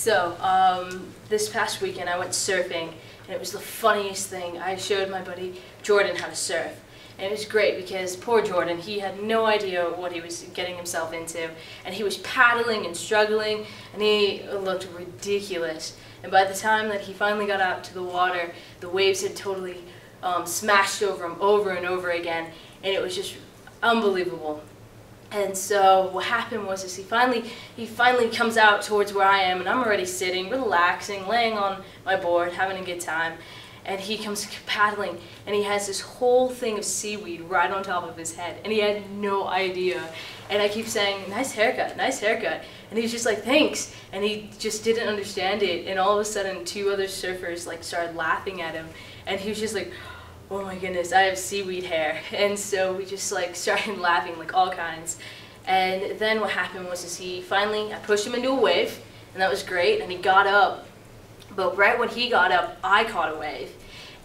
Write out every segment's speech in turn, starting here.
This past weekend I went surfing, and it was the funniest thing. I showed my buddy Jordan how to surf, and it was great because poor Jordan, he had no idea what he was getting himself into, and he was paddling and struggling, and he looked ridiculous. And by the time that he finally got out to the water, the waves had totally smashed over him over and over again, and it was just unbelievable. And so what happened was he finally comes out towards where I am, and I'm already sitting, relaxing, laying on my board, having a good time. And he comes paddling, and he has this whole thing of seaweed right on top of his head, and he had no idea. And I keep saying, nice haircut, nice haircut. And he's just like, thanks. And he just didn't understand it. And all of a sudden, two other surfers like started laughing at him, and he was just like, oh my goodness, I have seaweed hair. And so we just like started laughing, like all kinds. And then what happened was I pushed him into a wave, and that was great, and he got up. But right when he got up, I caught a wave,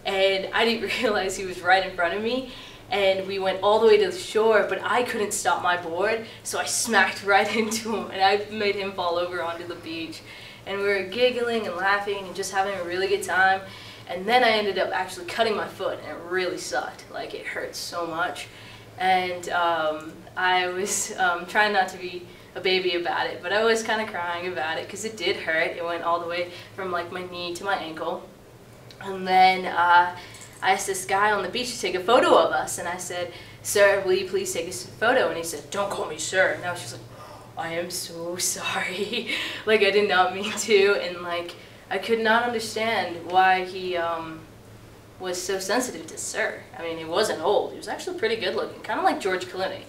and I didn't realize he was right in front of me, and we went all the way to the shore, but I couldn't stop my board, so I smacked right into him, and I made him fall over onto the beach. And we were giggling and laughing and just having a really good time. And then I ended up actually cutting my foot, and it really sucked. Like, it hurt so much. And I was trying not to be a baby about it, but I was kind of crying about it because it did hurt. It went all the way from like my knee to my ankle. And then I asked this guy on the beach to take a photo of us, and I said, "Sir, will you please take a photo?" And he said, "Don't call me sir." And I was just like, I am so sorry. Like, I did not mean to. And like, I could not understand why he was so sensitive to sir. I mean, he wasn't old. He was actually pretty good looking, kind of like George Clooney,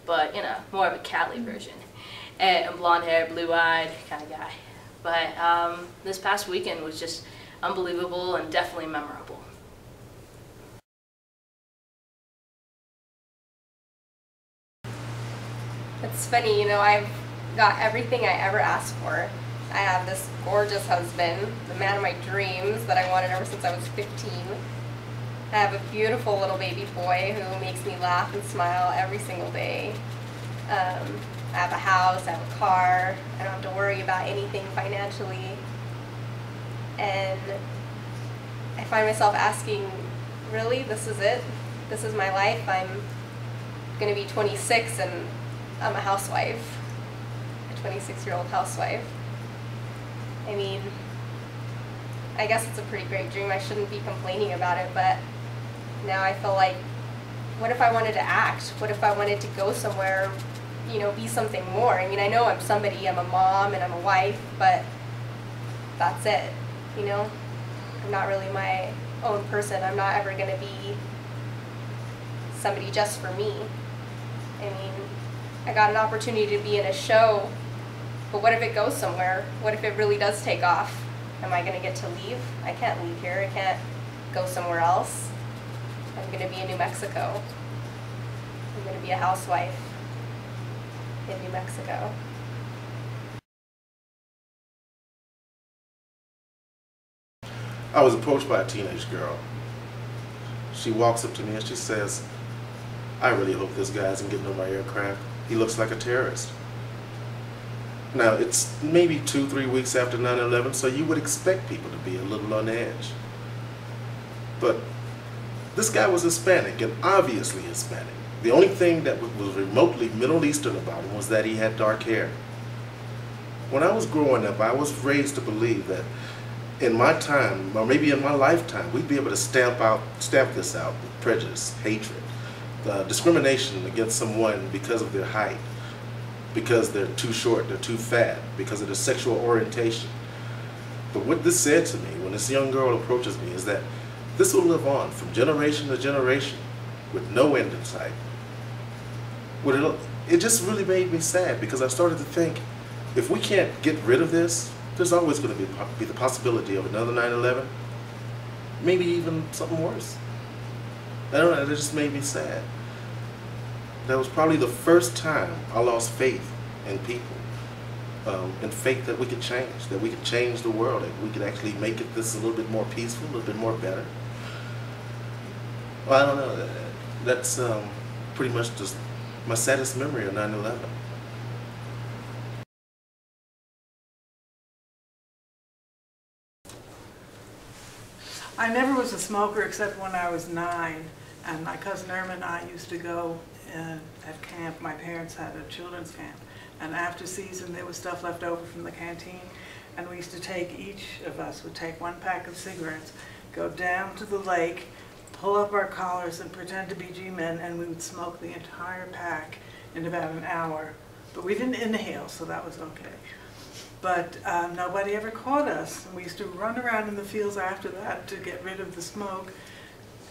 but you know, more of a Cali version. And blonde hair, blue-eyed kind of guy. But this past weekend was just unbelievable and definitely memorable. It's funny, you know, I've got everything I ever asked for. I have this gorgeous husband, the man of my dreams that I wanted ever since I was 15. I have a beautiful little baby boy who makes me laugh and smile every single day. I have a house, I have a car, I don't have to worry about anything financially. And I find myself asking, really, this is it? This is my life? I'm going to be 26 and I'm a housewife, a 26-year-old housewife. I mean, I guess it's a pretty great dream. I shouldn't be complaining about it, but now I feel like, what if I wanted to act? What if I wanted to go somewhere, you know, be something more? I mean, I know I'm somebody, I'm a mom and I'm a wife, but that's it, you know? I'm not really my own person. I'm not ever going to be somebody just for me. I mean, I got an opportunity to be in a show, but what if it goes somewhere? What if it really does take off? Am I going to get to leave? I can't leave here. I can't go somewhere else. I'm going to be in New Mexico. I'm going to be a housewife in New Mexico. I was approached by a teenage girl. She walks up to me and she says, "I really hope this guy isn't getting on my aircraft. He looks like a terrorist." Now, it's maybe 2-3 weeks after 9/11, so you would expect people to be a little on edge. But this guy was Hispanic, and obviously Hispanic. The only thing that was remotely Middle Eastern about him was that he had dark hair. When I was growing up, I was raised to believe that in my time, or maybe in my lifetime, we'd be able to stamp this out with prejudice, hatred, discrimination against someone because of their height, because they're too short, they're too fat, because of their sexual orientation. But what this said to me when this young girl approaches me is that this will live on from generation to generation with no end in sight. It just really made me sad, because I started to think, if we can't get rid of this, there's always going to be the possibility of another 9/11, maybe even something worse. I don't know, it just made me sad. That was probably the first time I lost faith in people, and faith that we could change the world, that we could actually make this a little bit more peaceful, a little bit more better. Well, I don't know, that's pretty much just my saddest memory of 9/11. I never was a smoker except when I was 9, and my cousin Irma and I used to go at camp. My parents had a children's camp, and after season there was stuff left over from the canteen, and we used to take, each of us would take 1 pack of cigarettes, go down to the lake, pull up our collars and pretend to be G-men, and we would smoke the entire pack in about an hour. But we didn't inhale, so that was okay. But nobody ever caught us. We used to run around in the fields after that to get rid of the smoke.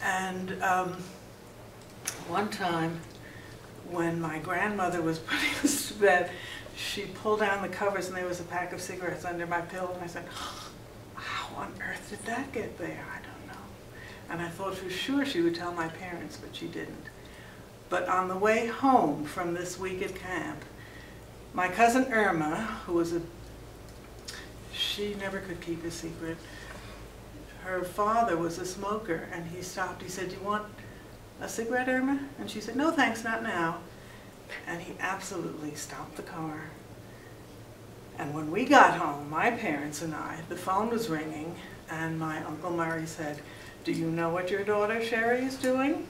And one time, when my grandmother was putting us to bed, she pulled down the covers and there was a pack of cigarettes under my pillow, and I said, how on earth did that get there? I don't know. And I thought for sure she would tell my parents, but she didn't. But on the way home from this week at camp, my cousin Irma, who was she never could keep a secret. Her father was a smoker, and he stopped. He said, "Do you want a cigarette, Irma?" And she said, "No, thanks, not now." And he absolutely stopped the car. And when we got home, my parents and I, the phone was ringing, and my Uncle Murray said, "Do you know what your daughter Sherry is doing?"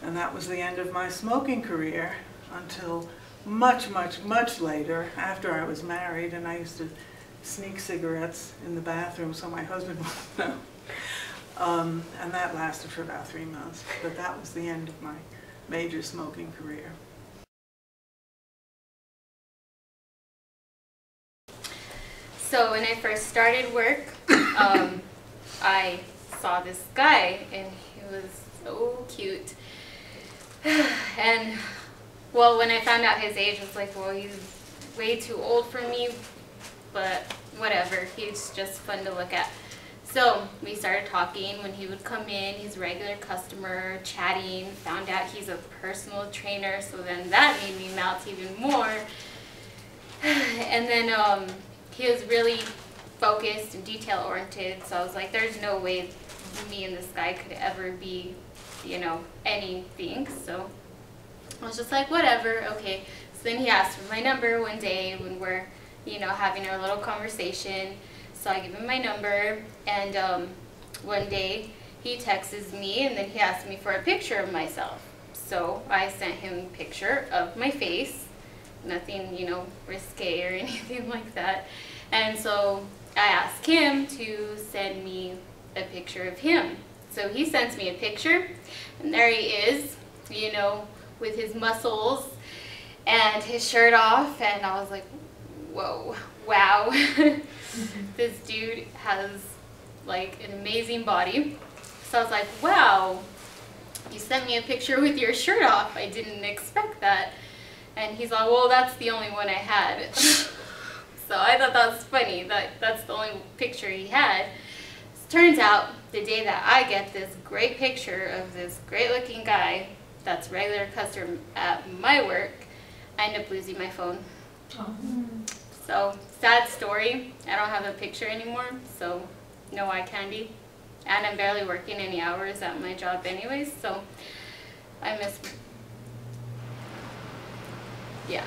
And that was the end of my smoking career until much, much, much later, after I was married, and I used to sneak cigarettes in the bathroom so my husband wouldn't know. And that lasted for about 3 months. But that was the end of my major smoking career. So when I first started work, I saw this guy, and he was so cute. And well, when I found out his age, I was like, well, he's way too old for me, but whatever, he's just fun to look at. So we started talking. When he would come in, he's a regular customer, chatting, found out he's a personal trainer, so then that made me melt even more. And then he was really focused and detail-oriented, so I was like, there's no way me and this guy could ever be, you know, anything. So I was just like, whatever, okay. So then he asked for my number one day when we're, you know, having our little conversation. So I give him my number, and one day he texts me, and then he asked me for a picture of myself. So I sent him a picture of my face, nothing, you know, risque or anything like that. And so I asked him to send me a picture of him. So he sends me a picture, and there he is, you know, with his muscles and his shirt off, and I was like, whoa, wow. This dude has like an amazing body. So I was like, wow, you sent me a picture with your shirt off. I didn't expect that. And he's like, well, that's the only one I had. So I thought that was funny, that's the only picture he had. Turns out, the day that I get this great picture of this great looking guy that's regular customer at my work, I end up losing my phone. Oh. So, sad story. I don't have a picture anymore, so no eye candy. And I'm barely working any hours at my job anyways, so I miss, yeah.